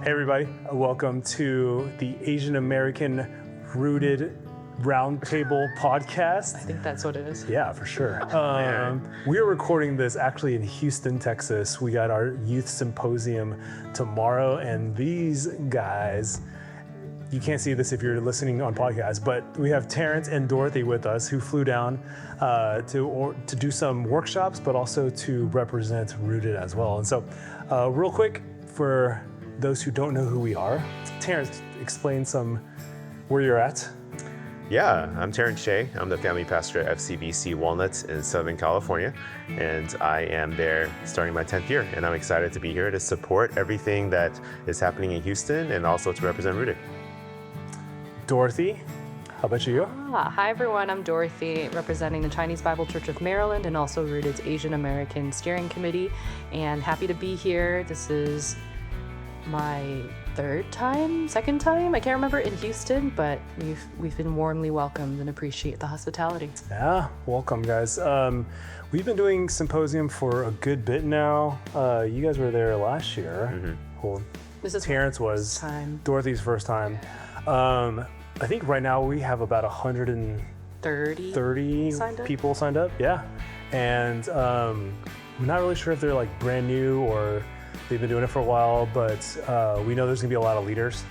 Hey everybody, welcome to the Asian American Rooted Roundtable podcast. I think that's what it is. Yeah, for sure. We are recording this actually in Houston, Texas. We got our youth symposium tomorrow, and these guys, you can't see this if you're listening on podcast, but we have Terrence and Dorothy with us who flew down to do some workshops, but also to represent Rooted as well. And so real quick, for those who don't know who we are, Terrence, explain where you're at. Yeah, I'm Terrence Shea. I'm the family pastor at FCBC Walnuts in Southern California, and I am there starting my 10th year, and I'm excited to be here to support everything that is happening in Houston and also to represent Rooted. Dorothy, how about you? Hi everyone, I'm Dorothy, representing the Chinese Bible Church of Maryland and also Rooted's Asian American Steering Committee, and happy to be here. This is my second time, I can't remember, in Houston, but we've been warmly welcomed and appreciate the hospitality. Yeah, welcome guys. We've been doing symposium for a good bit now. You guys were there last year. Mm-hmm. Well, this is Terrence was Dorothy's first time. I think right now we have about 130 people signed up. Yeah, and I'm not really sure if they're like brand new or they've been doing it for a while, but we know there's gonna be a lot of leaders.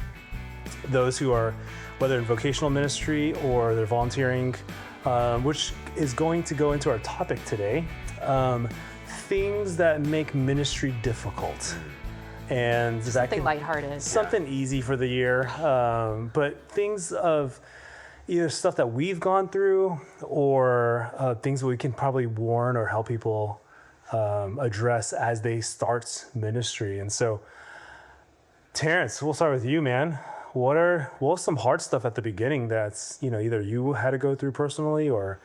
Those who are, whether in vocational ministry or they're volunteering, which is going to go into our topic today, things that make ministry difficult. And something lighthearted. Something easy for the year, but things of either stuff that we've gone through or things that we can probably warn or help people address as they start ministry. And so, Terrence, we'll start with you, man. What's some hard stuff at the beginning that's, either you had to go through personally or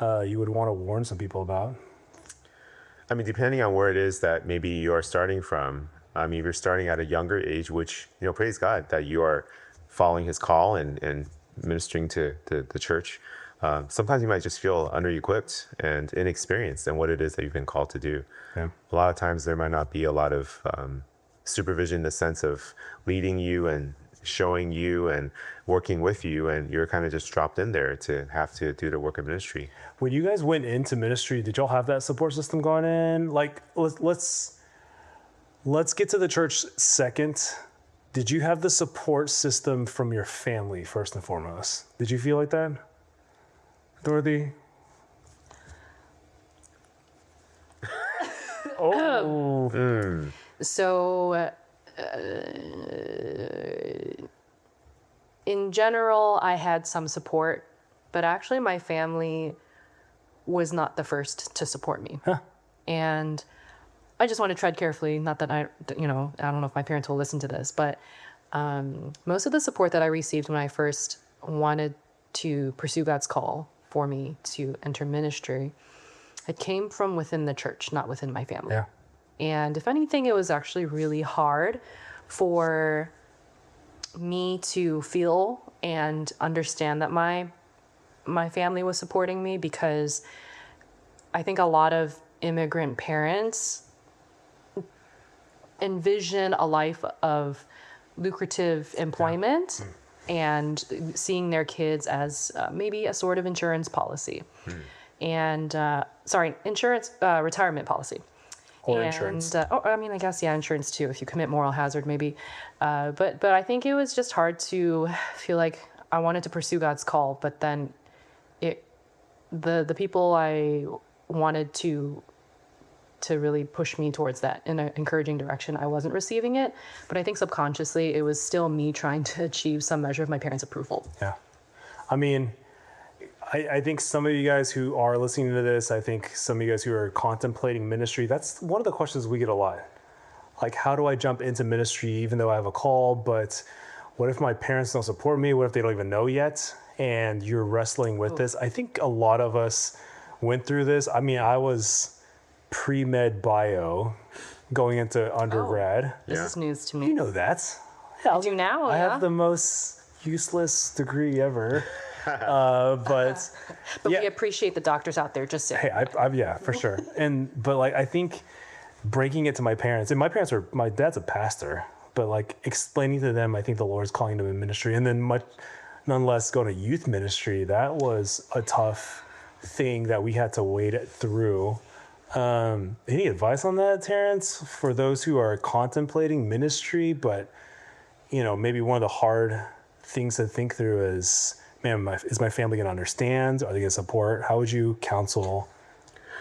you would want to warn some people about? I mean, depending on where it is that maybe you are starting from, if you're starting at a younger age, which, praise God that you are following his call and ministering to the church. Sometimes you might just feel under-equipped and inexperienced in what it is that you've been called to do. Yeah. A lot of times there might not be a lot of supervision in the sense of leading you and showing you and working with you, and you're kind of just dropped in there to have to do the work of ministry. When you guys went into ministry, did y'all have that support system going in? Like, let's get to the church second. Did you have the support system from your family first and foremost? Did you feel like that? Dorothy? So, in general, I had some support, but actually my family was not the first to support me. Huh. And I just want to tread carefully, not that I don't know if my parents will listen to this, but most of the support that I received when I first wanted to pursue God's call for me to enter ministry, it came from within the church, not within my family. Yeah. And if anything, it was actually really hard for me to feel and understand that my family was supporting me, because I think a lot of immigrant parents envision a life of lucrative employment and seeing their kids as maybe a sort of insurance policy. And retirement policy. Or insurance. I guess, insurance too, if you commit moral hazard, maybe. But I think it was just hard to feel like I wanted to pursue God's call, but then the people I wanted to really push me towards that in an encouraging direction, I wasn't receiving it. But I think subconsciously it was still me trying to achieve some measure of my parents' approval. Yeah. I mean, I think some of you guys who are listening to this, I think some of you guys who are contemplating ministry, that's one of the questions we get a lot. Like, how do I jump into ministry even though I have a call, but what if my parents don't support me? What if they don't even know yet? And you're wrestling with this. I think a lot of us went through this. I mean, I was pre-med bio going into undergrad. This is news to me. You know that. I do now. I have the most useless degree ever. But we appreciate the doctors out there, just saying. Hey, yeah, for sure. But I think breaking it to my parents, and my dad's a pastor, but like explaining to them, I think the Lord's calling them in ministry. And then nonetheless, going to youth ministry, that was a tough thing that we had to wade through. Any advice on that, Terrence, for those who are contemplating ministry, but, maybe one of the hard things to think through is, man, is my family going to understand? Are they going to support? How would you counsel?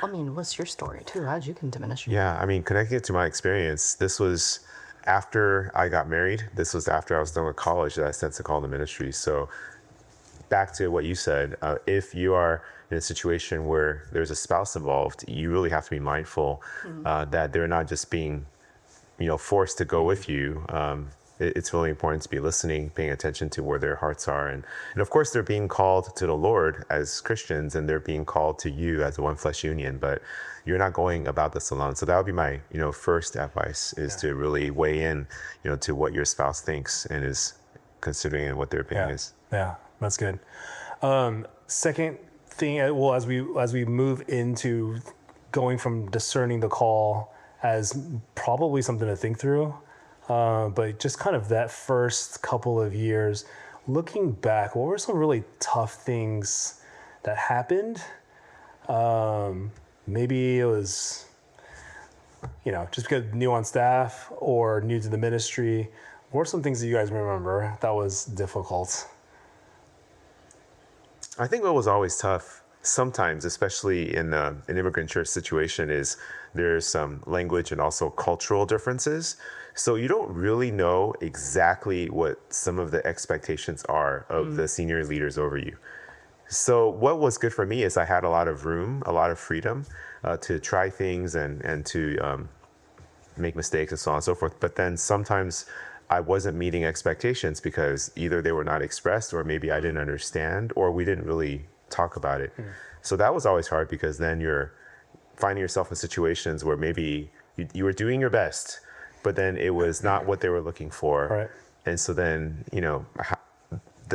I mean, what's your story too? How did you come to ministry? Yeah, I mean, connecting it to my experience, this was after I got married. This was after I was done with college that I sensed a call to ministry. So back to what you said, if you are in a situation where there's a spouse involved, you really have to be mindful that they're not just being, forced to go with you. It's really important to be listening, paying attention to where their hearts are. And of course, they're being called to the Lord as Christians, and they're being called to you as a one flesh union, but you're not going about this alone. So that would be my, first advice is to really weigh in, to what your spouse thinks and is considering and what their opinion is. Yeah, that's good. Second thing, well, as we move into going from discerning the call as probably something to think through, but just kind of that first couple of years, looking back, what were some really tough things that happened? Maybe it was, just because new on staff or new to the ministry. What are some things that you guys remember that was difficult? I think what was always tough sometimes, especially in an immigrant church situation, is there's some language and also cultural differences. So you don't really know exactly what some of the expectations are of the senior leaders over you. So what was good for me is I had a lot of room, a lot of freedom to try things and to make mistakes and so on and so forth. But then sometimes I wasn't meeting expectations because either they were not expressed or maybe I didn't understand or we didn't really talk about it. So that was always hard because then you're finding yourself in situations where maybe you were doing your best, but then it was not what they were looking for. Right. And so then,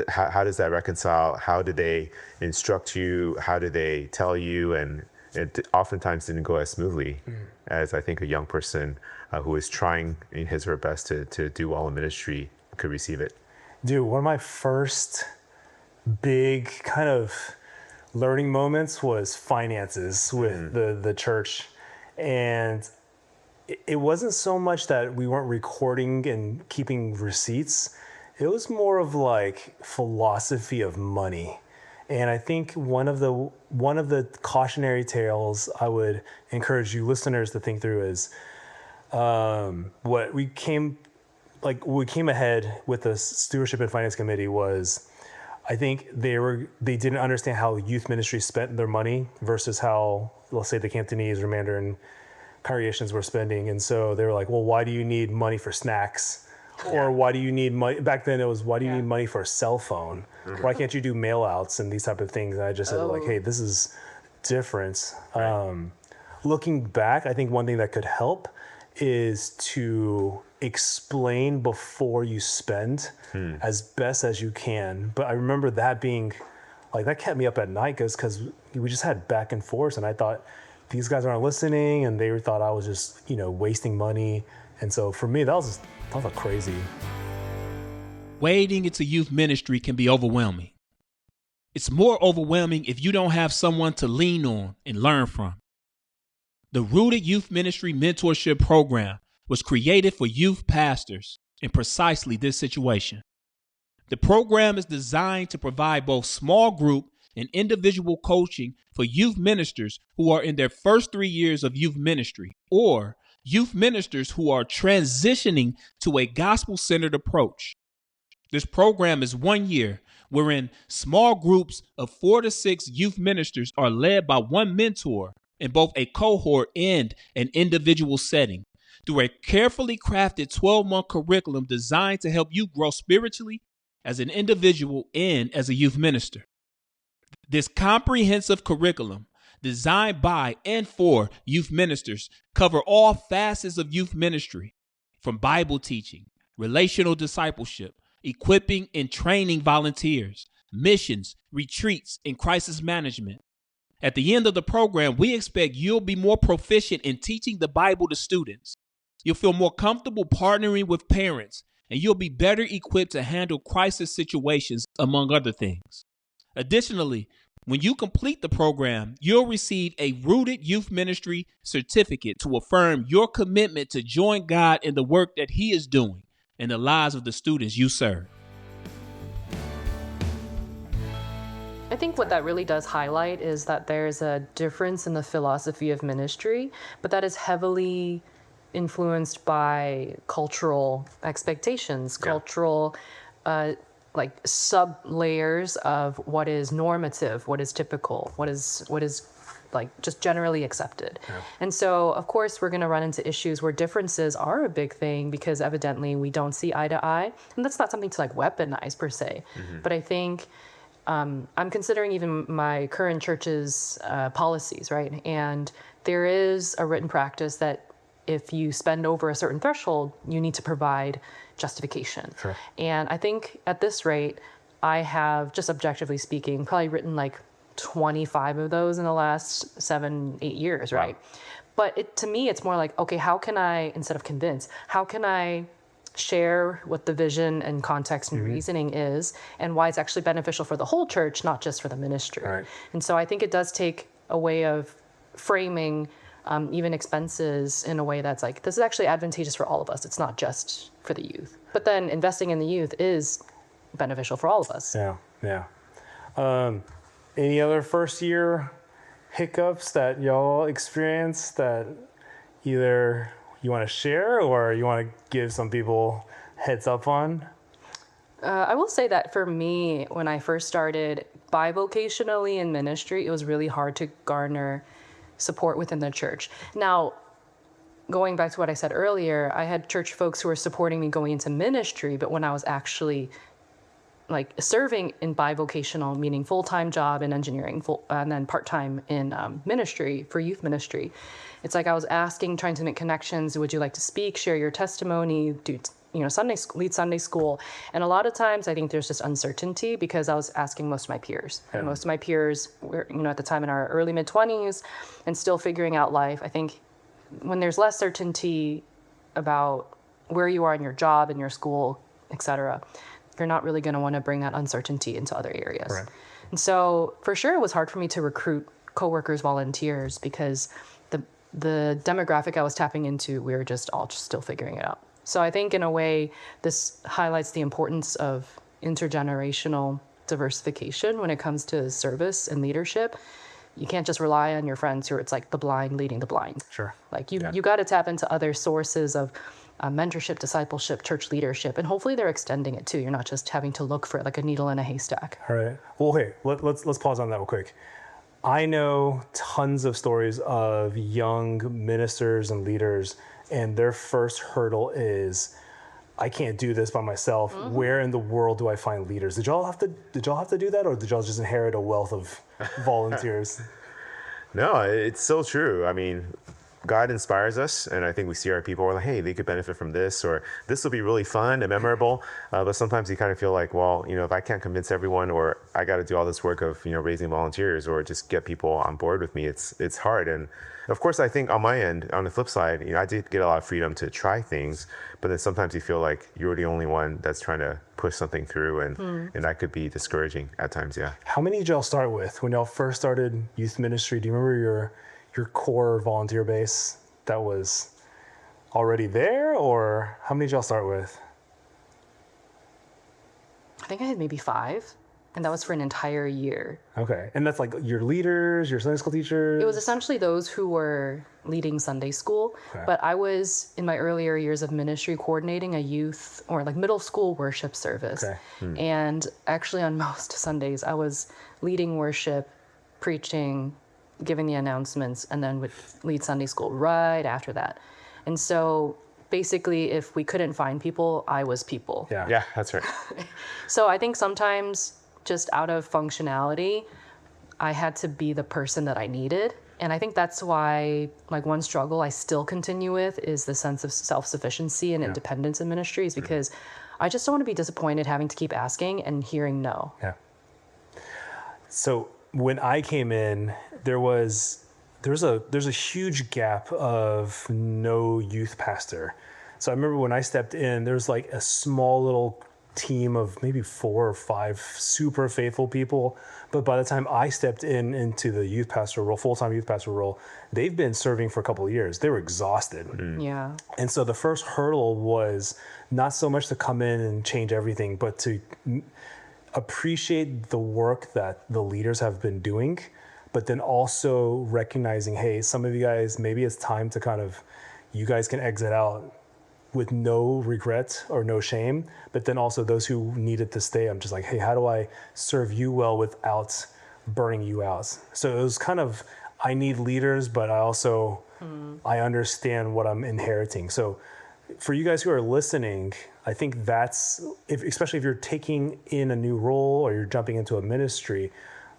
how does that reconcile? How did they instruct you? How did they tell you? And it oftentimes didn't go as smoothly as I think a young person who is trying in his or her best to do well in ministry could receive it. Dude, one of my first big kind of learning moments was finances with the church. And it wasn't so much that we weren't recording and keeping receipts. It was more of like philosophy of money. And I think one of the cautionary tales I would encourage you listeners to think through is what we came ahead with the stewardship and finance committee was, I think they didn't understand how youth ministry spent their money versus how, let's say, the Cantonese or Mandarin congregations were spending. And so they were like, well, why do you need money for snacks? Or why do you need money? Back then it was, why do you need money for a cell phone? Why can't you do mail outs and these type of things? And I just said like, hey, this is different. Looking back, I think one thing that could help is to explain before you spend as best as you can. But I remember that being like, that kept me up at night because we just had back and forth, and I thought these guys aren't listening, and they thought I was just, wasting money. And so for me, that was crazy. Wading into youth ministry can be overwhelming. It's more overwhelming if you don't have someone to lean on and learn from. The Rooted Youth Ministry Mentorship Program was created for youth pastors in precisely this situation. The program is designed to provide both small group and individual coaching for youth ministers who are in their first 3 years of youth ministry, or youth ministers who are transitioning to a gospel-centered approach. This program is 1 year, wherein small groups of 4 to 6 youth ministers are led by one mentor in both a cohort and an individual setting through a carefully crafted 12-month curriculum designed to help you grow spiritually as an individual and as a youth minister. This comprehensive curriculum, designed by and for youth ministers, cover all facets of youth ministry, from Bible teaching, relational discipleship, equipping and training volunteers, missions, retreats, and crisis management. At the end of the program, we expect you'll be more proficient in teaching the Bible to students, You'll feel more comfortable partnering with parents, and you'll be better equipped to handle crisis situations, among other things. Additionally, when you complete the program, you'll receive a Rooted Youth Ministry certificate to affirm your commitment to join God in the work that He is doing in the lives of the students you serve. I think what that really does highlight is that there's a difference in the philosophy of ministry, but that is heavily influenced by cultural expectations, cultural like sub layers of what is normative, what is typical, what is like just generally accepted. Yeah. And so of course we're going to run into issues where differences are a big thing because evidently we don't see eye to eye, and that's not something to like weaponize per se. But I think I'm considering even my current church's policies, right? And there is a written practice that if you spend over a certain threshold, you need to provide justification. Sure. And I think at this rate, I have, just objectively speaking, probably written like 25 of those in the last 7-8 years, right? Wow. But to me, it's more like, okay, how can I, instead of convince, how can I share what the vision and context and reasoning is and why it's actually beneficial for the whole church, not just for the ministry. Right. And so I think it does take a way of framing even expenses in a way that's like, this is actually advantageous for all of us. It's not just for the youth. But then investing in the youth is beneficial for all of us. Yeah. Any other first year hiccups that y'all experienced that either you want to share or you want to give some people heads up on? I will say that for me, when I first started bivocationally in ministry, it was really hard to garner support within the church. Now, going back to what I said earlier, I had church folks who were supporting me going into ministry, but when I was actually like serving in bivocational, meaning full-time job in engineering, and then part-time in ministry for youth ministry, it's like I was asking, trying to make connections. Would you like to speak, share your testimony, do lead Sunday school? And a lot of times I think there's just uncertainty because I was asking most of my peers. Yeah. And most of my peers were, at the time in our early mid-20s and still figuring out life. I think when there's less certainty about where you are in your job, in your school, etc., you're not really going to want to bring that uncertainty into other areas. Right. And so for sure it was hard for me to recruit coworkers, volunteers, because the demographic I was tapping into, we were just all still figuring it out. So I think in a way, this highlights the importance of intergenerational diversification when it comes to service and leadership. You can't just rely on your friends who are, it's like the blind leading the blind. Sure. Like you got to tap into other sources of mentorship, discipleship, church leadership, and hopefully they're extending it too. You're not just having to look for like a needle in a haystack. All right. Well, hey, let's pause on that real quick. I know tons of stories of young ministers and leaders, and their first hurdle is, I can't do this by myself. Mm-hmm. Where in the world do I find leaders? Did y'all have to do that, or did y'all just inherit a wealth of volunteers? No, it's so true. I mean, God inspires us, and I think we see our people, we're like, hey, they could benefit from this, or this will be really fun and memorable. But sometimes you kind of feel like, well, if I can't convince everyone, or I got to do all this work of, raising volunteers or just get people on board with me, it's hard. And of course, I think on my end, on the flip side, I did get a lot of freedom to try things, but then sometimes you feel like you're the only one that's trying to push something through, and that could be discouraging at times, yeah. How many did y'all start with when y'all first started youth ministry? Do you remember your core volunteer base that was already there, or how many did y'all start with? I think I had maybe 5, and that was for an entire year. Okay. And that's like your leaders, your Sunday school teachers? It was essentially those who were leading Sunday school, but I was in my earlier years of ministry coordinating a youth or like middle school worship service. And actually on most Sundays I was leading worship, preaching, giving the announcements, and then would lead Sunday school right after that. And so basically, if we couldn't find people, I was people. Yeah, that's right. So I think sometimes just out of functionality, I had to be the person that I needed. And I think that's why, like, one struggle I still continue with is the sense of self-sufficiency and independence in ministries, because I just don't want to be disappointed having to keep asking and hearing no. Yeah. So when I came in, there was there's a huge gap of no youth pastor. So I remember when I stepped in, there's like a small little team of maybe 4 or 5 super faithful people. But by the time I stepped into the youth pastor role, full-time youth pastor role, they've been serving for a couple of years. They were exhausted. Yeah. And so the first hurdle was not so much to come in and change everything, but to appreciate the work that the leaders have been doing, but then also recognizing, hey, some of you guys, maybe it's time to you guys can exit out with no regret or no shame. But then also those who needed to stay, I'm just like, hey, how do I serve you well without burning you out? So it was I need leaders, but I understand what I'm inheriting. So for you guys who are listening, I think that's, especially if you're taking in a new role or you're jumping into a ministry,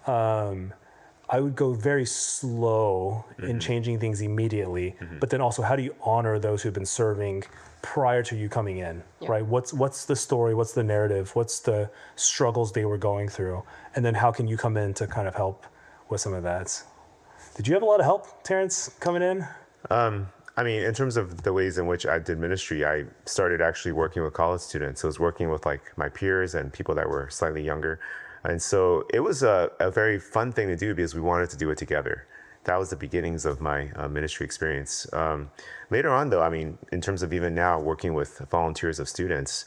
I would go very slow in changing things immediately. But then also, how do you honor those who've been serving prior to you coming in, right? What's the story? What's the narrative? What's the struggles they were going through? And then how can you come in to kind of help with some of that? Did you have a lot of help, Terrence, coming in? I mean, in terms of the ways in which I did ministry, I started actually working with college students. So I was working with like my peers and people that were slightly younger. And so it was a very fun thing to do because we wanted to do it together. That was the beginnings of my ministry experience. Later on, though, I mean, in terms of even now working with volunteers of students,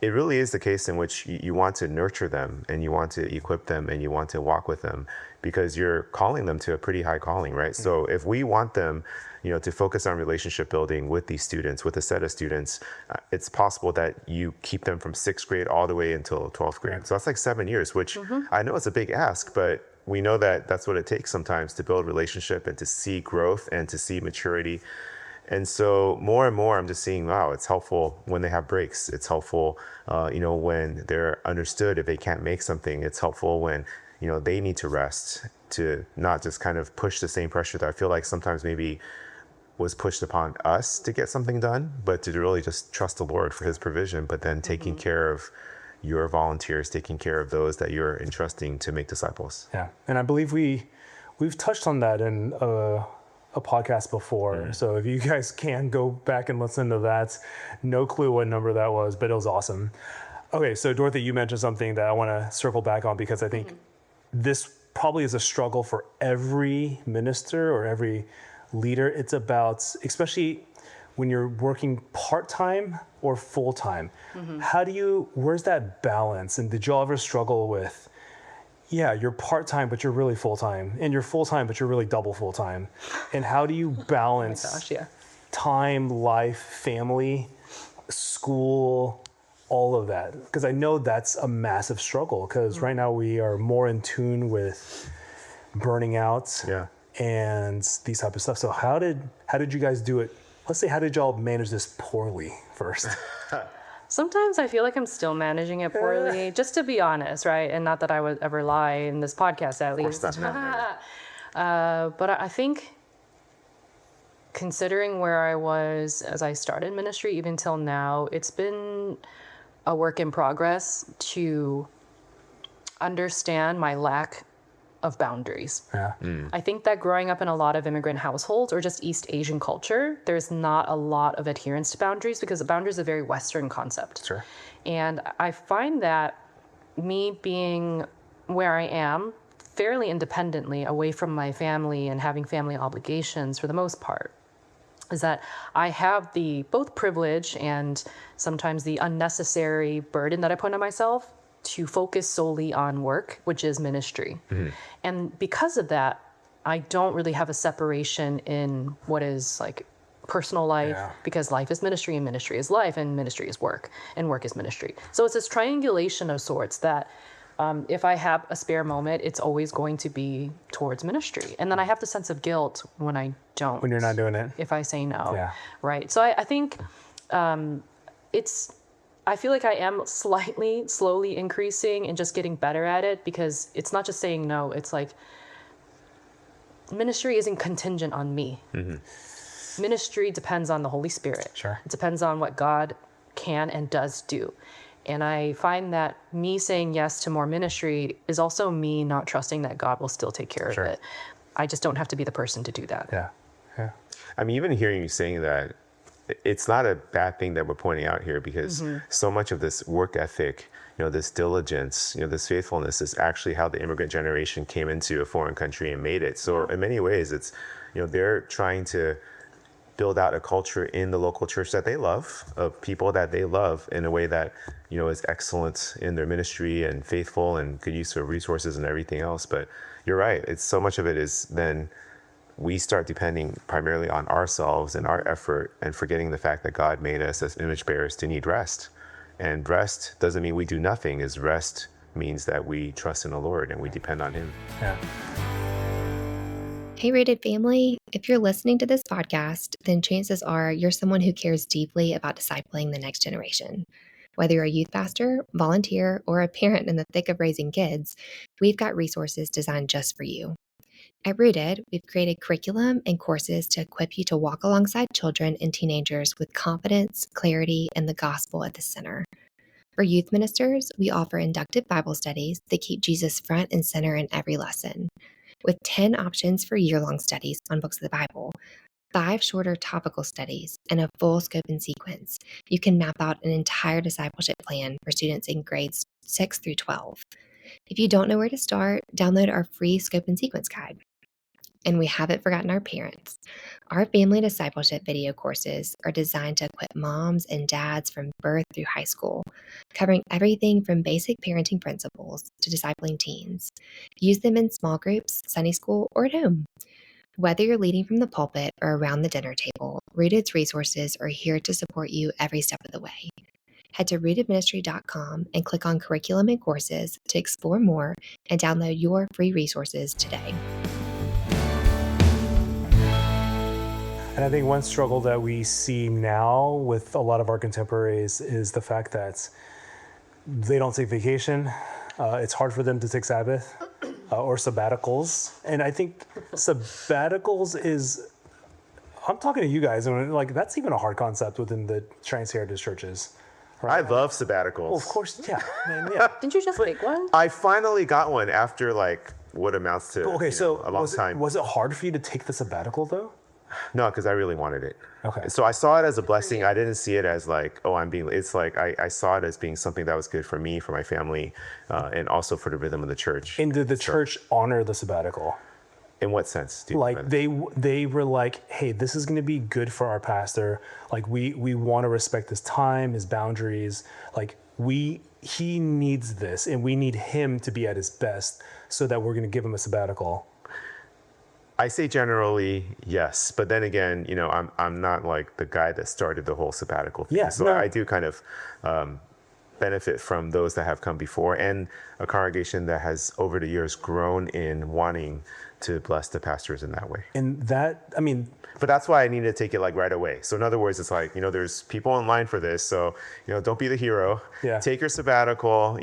it really is the case in which you want to nurture them and you want to equip them and you want to walk with them because you're calling them to a pretty high calling, right? Mm-hmm. So if we want them, to focus on relationship building with these students, with a set of students, it's possible that you keep them from 6th grade all the way until 12th grade. Right. So that's like 7 years, which I know it's a big ask, but we know that that's what it takes sometimes to build relationship and to see growth and to see maturity. And so more and more, I'm just seeing, wow, it's helpful when they have breaks. It's helpful, when they're understood if they can't make something. It's helpful when, they need to rest, to not just kind of push the same pressure that I feel like sometimes maybe was pushed upon us to get something done, but to really just trust the Lord for his provision, but then taking care of your volunteers, taking care of those that you're entrusting to make disciples. Yeah, and I believe we've touched on that in a podcast before. Mm-hmm. So if you guys can go back and listen to that, no clue what number that was, but it was awesome. Okay, so Dorothy, you mentioned something that I want to circle back on because I think this probably is a struggle for every minister or every leader. It's about, especially when you're working part-time or full-time, where's that balance? And did y'all ever struggle with, you're part-time, but you're really full-time, and you're full-time, but you're really double full-time. And how do you balance time, life, family, school, all of that? Because I know that's a massive struggle because right now we are more in tune with burning out and these type of stuff. So how did you guys do it? Let's say, how did y'all manage this poorly first? Sometimes I feel like I'm still managing it poorly, just to be honest, right? And not that I would ever lie in this podcast, at least. But I think considering where I was as I started ministry, even till now, it's been a work in progress to understand my lack of boundaries. I think that growing up in a lot of immigrant households or just East Asian culture, there's not a lot of adherence to boundaries because the boundaries are a very Western concept. Sure. And I find that me being where I am fairly independently away from my family and having family obligations for the most part, is that I have the both privilege and sometimes the unnecessary burden that I put on myself to focus solely on work, which is ministry. And because of that, I don't really have a separation in what is like personal life, because life is ministry and ministry is life and ministry is work and work is ministry. So it's this triangulation of sorts that if I have a spare moment, it's always going to be towards ministry. And then I have the sense of guilt when I don't. When you're not doing it. If I say no. Yeah. Right. So I think I feel like I am slowly increasing and just getting better at it because it's not just saying no. It's like ministry isn't contingent on me. Ministry depends on the Holy Spirit. Sure. It depends on what God can and does do. And I find that me saying yes to more ministry is also me not trusting that God will still take care of it. I just don't have to be the person to do that. Yeah. Yeah. I mean, even hearing you saying that, it's not a bad thing that we're pointing out here, because so much of this work ethic, this diligence, this faithfulness is actually how the immigrant generation came into a foreign country and made it. So in many ways, it's, they're trying to build out a culture in the local church that they love, of people that they love, in a way that, is excellent in their ministry and faithful and good use of resources and everything else. But you're right. It's so much of it is then we start depending primarily on ourselves and our effort, and forgetting the fact that God made us as image bearers to need rest. And rest doesn't mean we do nothing. Rest means that we trust in the Lord and we depend on Him. Yeah. Hey, Rated family, if you're listening to this podcast, then chances are you're someone who cares deeply about discipling the next generation. Whether you're a youth pastor, volunteer, or a parent in the thick of raising kids, we've got resources designed just for you. At Rooted, we've created curriculum and courses to equip you to walk alongside children and teenagers with confidence, clarity, and the gospel at the center. For youth ministers, we offer inductive Bible studies that keep Jesus front and center in every lesson. With 10 options for year-long studies on books of the Bible, 5 shorter topical studies, and a full scope and sequence, you can map out an entire discipleship plan for students in grades 6 through 12. If you don't know where to start, download our free scope and sequence guide. And we haven't forgotten our parents. Our family discipleship video courses are designed to equip moms and dads from birth through high school, covering everything from basic parenting principles to discipling teens. Use them in small groups, Sunday school, or at home. Whether you're leading from the pulpit or around the dinner table, Rooted's resources are here to support you every step of the way. Head to rootedministry.com and click on Curriculum and Courses to explore more and download your free resources today. And I think one struggle that we see now with a lot of our contemporaries is the fact that they don't take vacation. It's hard for them to take Sabbath or sabbaticals. And I think sabbaticals is, I'm talking to you guys, and like that's even a hard concept within the Trans-Heritage churches. Right? I love sabbaticals. Well, of course, yeah. Man, yeah. Didn't you just take one? I finally got one after what amounts to a long time. Was it hard for you to take the sabbatical though? No, because I really wanted it. Okay. So I saw it as a blessing. I didn't see it as it's like I saw it as being something that was good for me, for my family, and also for the rhythm of the church. And did the church honor the sabbatical? In what sense? They were like, hey, this is going to be good for our pastor. Like we want to respect his time, his boundaries. Like he needs this, and we need him to be at his best, so that we're going to give him a sabbatical. I say generally yes, but then again, I'm not like the guy that started the whole sabbatical thing. Yeah, so no. I do kind of benefit from those that have come before, and a congregation that has over the years grown in wanting to bless the pastors in that way. And that, I mean, but that's why I need to take it right away. So in other words, it's like, there's people online for this. So, don't be the hero. Yeah. Take your sabbatical,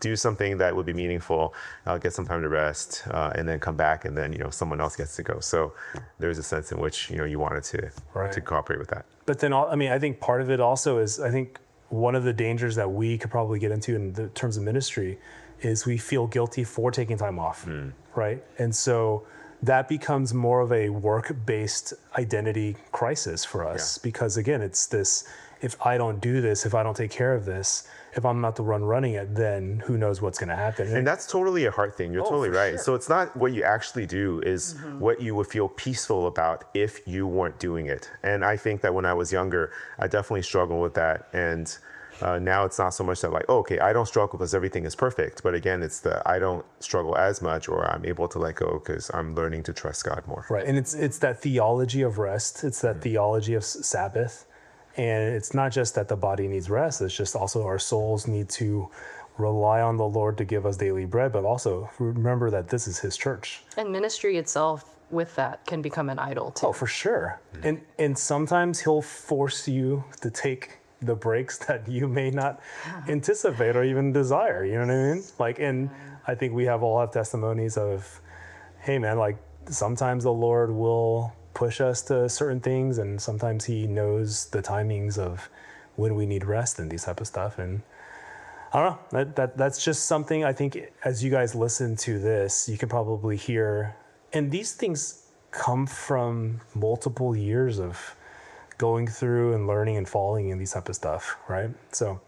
do something that would be meaningful, get some time to rest, and then come back, and then, someone else gets to go. So there's a sense in which, you wanted to cooperate with that. But then, I think part of it also is, I think one of the dangers that we could probably get into in the terms of ministry is we feel guilty for taking time off, right? And so that becomes more of a work-based identity crisis for us, because again, it's this, if I don't do this, if I don't take care of this, if I'm not the one running it, then who knows what's going to happen. And that's totally a heart thing. You're totally right. Sure. So it's not what you actually do, is what you would feel peaceful about if you weren't doing it. And I think that when I was younger, I definitely struggled with that. And now it's not so much that I don't struggle because everything is perfect. But again, it's I don't struggle as much, or I'm able to let go because I'm learning to trust God more. Right. And it's that theology of rest. It's that theology of Sabbath. And it's not just that the body needs rest. It's just also our souls need to rely on the Lord to give us daily bread, but also remember that this is his church. And ministry itself with that can become an idol too. Oh, for sure. And sometimes he'll force you to take the breaks that you may not anticipate or even desire. You know what I mean? And I think we all have testimonies of, hey man, sometimes the Lord will push us to certain things, and sometimes he knows the timings of when we need rest and these type of stuff. And I don't know, that's just something I think as you guys listen to this, you can probably hear And these things come from multiple years of going through and learning and falling and these type of stuff, right? So,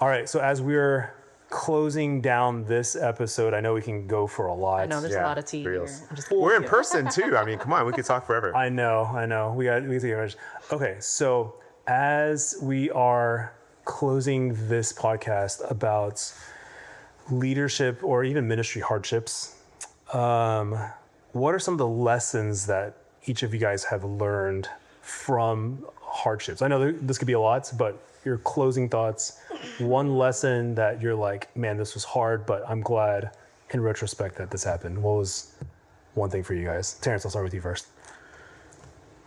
all right. So as we're closing down this episode, I know we can go for a lot. I know there's a lot of tea here. We're in person too. I mean, come on, we could talk forever. I know. We got to get. Okay, so as we are closing this podcast about leadership or even ministry hardships, what are some of the lessons that each of you guys have learned from hardships? I know this could be a lot, but your closing thoughts, one lesson that you're like, man, this was hard, but I'm glad in retrospect that this happened. What was one thing for you guys? Terrence, I'll start with you first.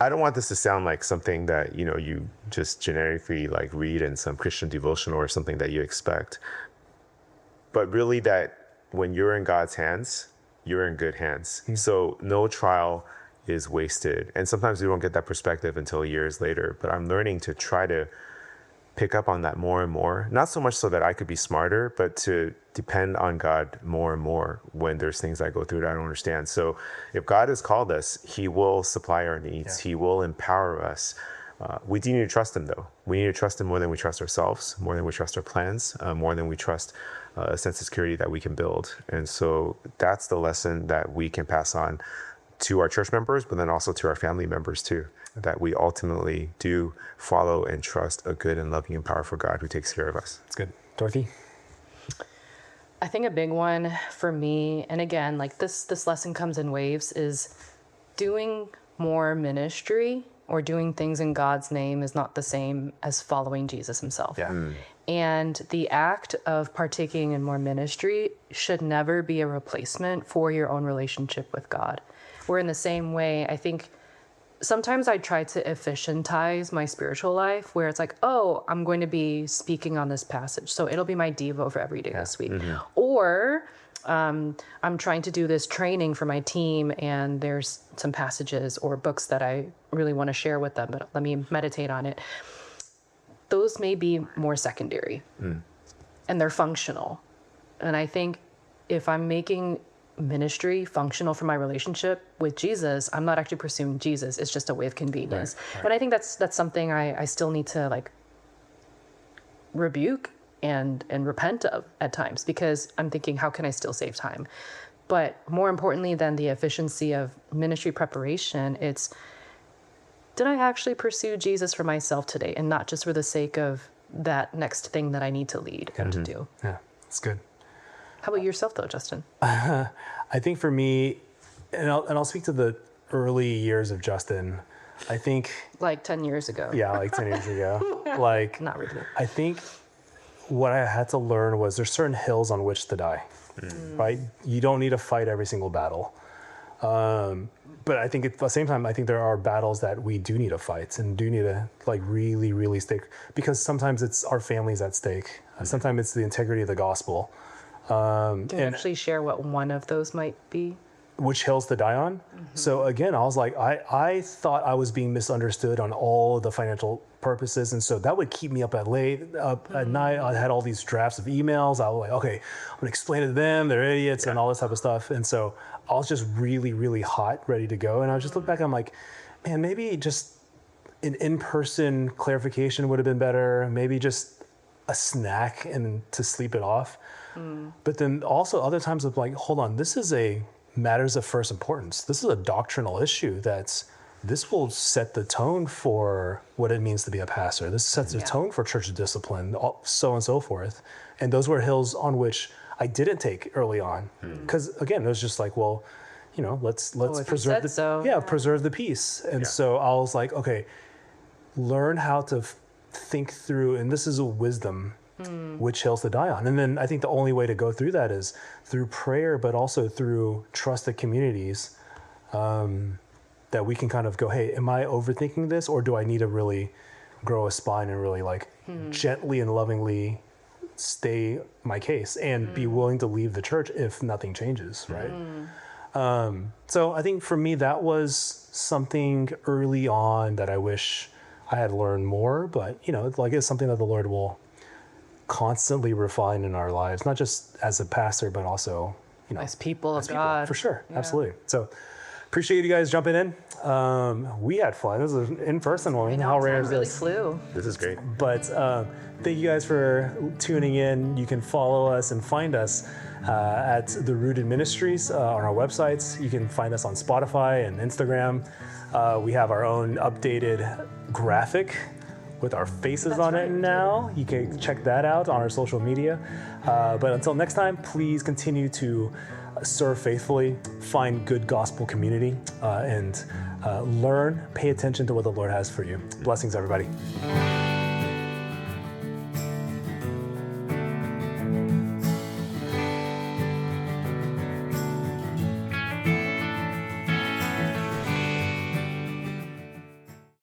I don't want this to sound like something that, you just generically like read in some Christian devotional or something that you expect. But really that when you're in God's hands, you're in good hands. Mm-hmm. So no trial is wasted. And sometimes we don't get that perspective until years later. But I'm learning to try to pick up on that more and more. Not so much so that I could be smarter, but to depend on God more and more when there's things I go through that I don't understand. So if God has called us, he will supply our needs. Yeah. He will empower us. We do need to trust him though. We need to trust him more than we trust ourselves, more than we trust our plans, more than we trust a sense of security that we can build. And so that's the lesson that we can pass on to our church members, but then also to our family members too, that we ultimately do follow and trust a good and loving and powerful God who takes care of us. That's good. Dorothy? I think a big one for me, and again, like this lesson comes in waves, is doing more ministry or doing things in God's name is not the same as following Jesus himself. Yeah. And the act of partaking in more ministry should never be a replacement for your own relationship with God. We're in the same way, I think sometimes I try to efficientize my spiritual life where it's like, oh, I'm going to be speaking on this passage, so it'll be my Devo for every day this week. Mm-hmm. Or I'm trying to do this training for my team and there's some passages or books that I really want to share with them, but let me meditate on it. Those may be more secondary and they're functional. And I think if I'm making ministry functional for my relationship with Jesus, I'm not actually pursuing Jesus. It's just a way of convenience. Right. And I think that's something I still need to like rebuke and repent of at times, because I'm thinking, how can I still save time? But more importantly than the efficiency of ministry preparation, it's, did I actually pursue Jesus for myself today and not just for the sake of that next thing that I need to lead and to do? Yeah, that's good. How about yourself though, Justin? I think for me, and I'll speak to the early years of Justin, I think... Like 10 years ago. Yeah, like 10 years ago. Like, not really. I think what I had to learn was there's certain hills on which to die, right? You don't need to fight every single battle. But I think at the same time, I think there are battles that we do need to fight and do need to like really, really stick, because sometimes it's our families at stake. Sometimes it's the integrity of the gospel. Can you actually share what one of those might be? Which hills to die on? Mm-hmm. So again, I was like, I thought I was being misunderstood on all the financial purposes. And so that would keep me up at night. I had all these drafts of emails. I was like, okay, I'm gonna explain it to them. They're idiots and all this type of stuff. And so I was just really, really hot, ready to go. And I just look back, I'm like, man, maybe just an in-person clarification would have been better. Maybe just a snack and to sleep it off. But then also other times of like, hold on, this is a matters of first importance. This is a doctrinal issue this will set the tone for what it means to be a pastor. This sets the tone for church discipline, so on and so forth. And those were hills on which I didn't take early on. Because again, it was just like, well, let's preserve preserve the peace. And so I was like, okay, learn how to think through, and this is a wisdom, which hills to die on. And then I think the only way to go through that is through prayer, but also through trusted communities that we can kind of go, hey, am I overthinking this? Or do I need to really grow a spine and really like gently and lovingly stay my case and be willing to leave the church if nothing changes, right? So I think for me, that was something early on that I wish I had learned more, but it's something that the Lord will constantly refine in our lives, not just as a pastor, but also, as people of God. For sure. Yeah. Absolutely. So Appreciate you guys jumping in. We had fun. This was an in-person one. How rare is really this? flew. This is great. But thank you guys for tuning in. You can follow us and find us at the Rooted Ministries on our websites. You can find us on Spotify and Instagram. We have our own updated graphic with our faces on it now. You can check that out on our social media. But until next time, please continue to serve faithfully, find good gospel community, and learn, pay attention to what the Lord has for you. Blessings, everybody.